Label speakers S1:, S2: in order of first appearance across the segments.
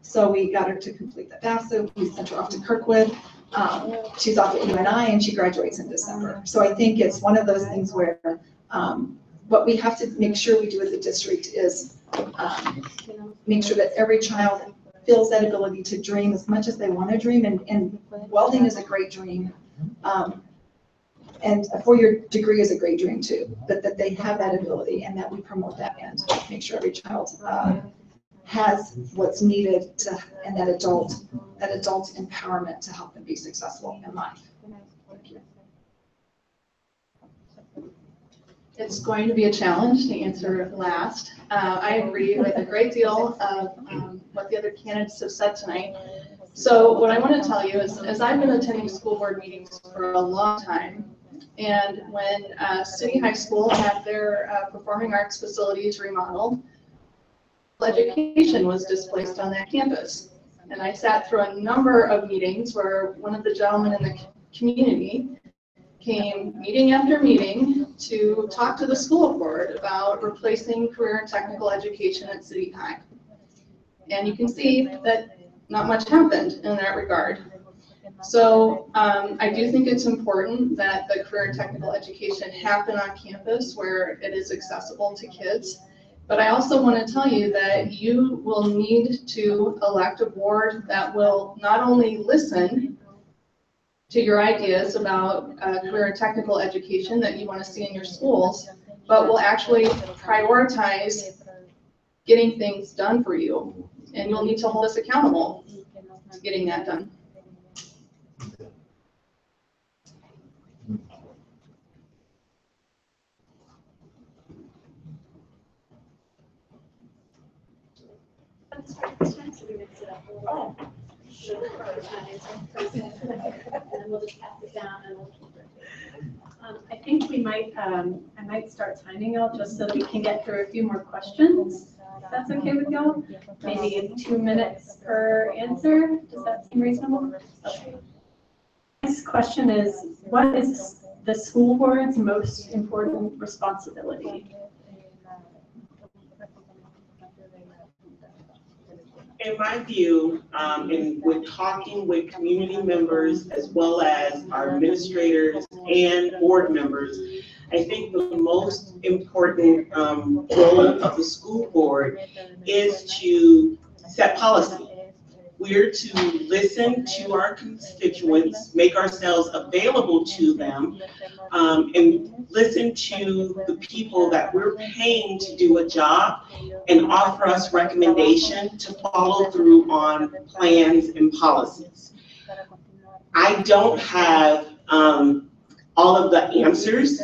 S1: So we got her to complete the FAFSA. We sent her off to Kirkwood. She's off at UNI and she graduates in December. So I think it's one of those things where what we have to make sure we do as a district is make sure that every child feels that ability to dream as much as they want to dream. And welding is a great dream. And a four-year degree is a great dream too, but that they have that ability and that we promote that and make sure every child has what's needed to, and that adult empowerment to help them be successful in life. Thank you.
S2: It's going to be a challenge to answer last. I agree with a great deal of what the other candidates have said tonight. So what I want to tell you is, as I've been attending school board meetings for a long time, and when City High School had their performing arts facilities remodeled, education was displaced on that campus. And I sat through a number of meetings where one of the gentlemen in the community came meeting after meeting to talk to the school board about replacing career and technical education at City High. And you can see that not much happened in that regard. So I do think it's important that the career and technical education happen on campus where it is accessible to kids. But I also want to tell you that you will need to elect a board that will not only listen to your ideas about career and technical education that you want to see in your schools, but will actually prioritize getting things done for you. And you'll need to hold us accountable to getting that done.
S3: Oh. Sure. And we'll just pass it down and we'll keep it. I think we might, I might start timing out just so that we can get through a few more questions. If that's okay with y'all? Maybe 2 minutes per answer. Does that seem reasonable? Okay. Next question is, what is the school board's most important responsibility?
S4: In my view, and with talking with community members as well as our administrators and board members, I think the most important role of the school board is to set policy. We're to listen to our constituents, make ourselves available to them, and listen to the people that we're paying to do a job and offer us recommendation to follow through on plans and policies. I don't have all of the answers,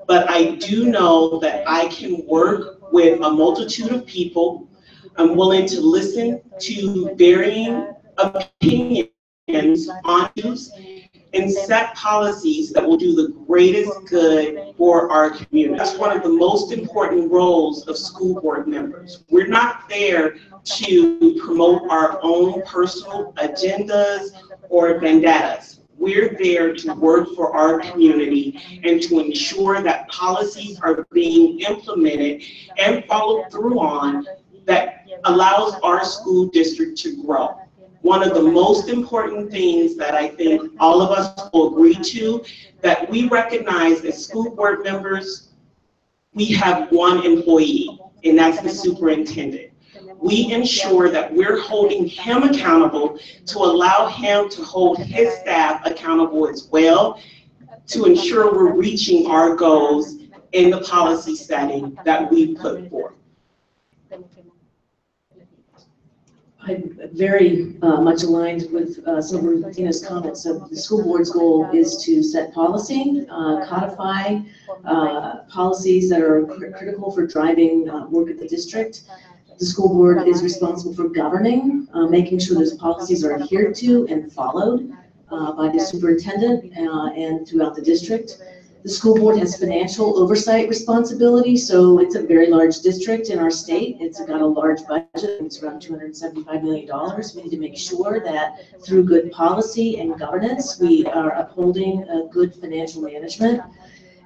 S4: but I do know that I can work with a multitude of people. I'm willing to listen to varying opinions on issues and set policies that will do the greatest good for our community. That's one of the most important roles of school board members. We're not there to promote our own personal agendas or vendettas. We're there to work for our community and to ensure that policies are being implemented and followed through on that allows our school district to grow. One of the most important things that I think all of us will agree to, that we recognize as school board members, we have one employee, and that's the superintendent. We ensure that we're holding him accountable to allow him to hold his staff accountable as well, to ensure we're reaching our goals in the policy setting that we put forth.
S5: I'm very much aligned with some of Regina's comments. So the school board's goal is to set policy, codify policies that are critical for driving work at the district. The school board is responsible for governing, making sure those policies are adhered to and followed by the superintendent and throughout the district. The school board has financial oversight responsibility, so it's a very large district in our state. It's got a large budget. It's around $275 million. We need to make sure that through good policy and governance, we are upholding a good financial management.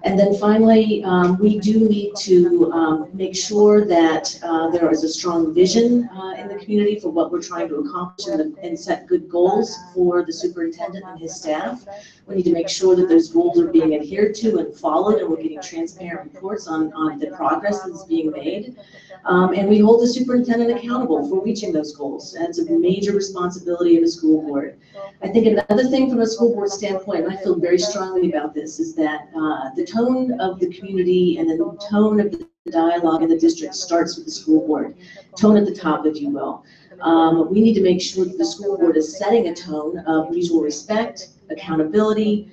S5: And then finally, we do need to make sure that there is a strong vision in the community for what we're trying to accomplish and set good goals for the superintendent and his staff. We need to make sure that those goals are being adhered to and followed, and we're getting transparent reports on the progress that's being made. And we hold the superintendent accountable for reaching those goals. That's a major responsibility of a school board. I think another thing from a school board standpoint, and I feel very strongly about this, is that the tone of the community and the tone of the dialogue in the district starts with the school board, tone at the top, if you will. We need to make sure that the school board is setting a tone of mutual respect, accountability,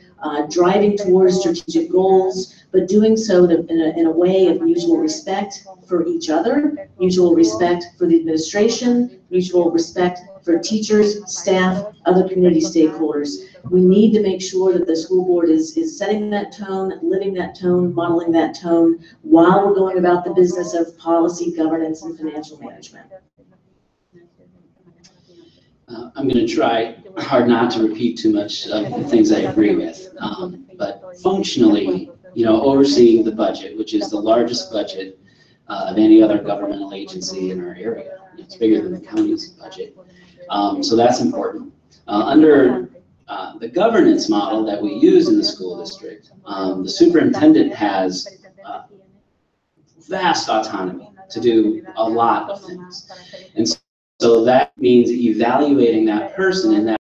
S5: driving towards strategic goals, but doing so in a way of mutual respect for each other, mutual respect for the administration, mutual respect for teachers, staff, other community stakeholders. We need to make sure that the school board is setting that tone, living that tone, modeling that tone, while we're going about the business of policy, governance, and financial management.
S6: I'm going to try hard not to repeat too much of the things I agree with, but functionally, overseeing the budget, which is the largest budget of any other governmental agency in our area. It's bigger than the county's budget. So that's important. Under the governance model that we use in the school district, the superintendent has vast autonomy to do a lot of things. And so that means evaluating that person in that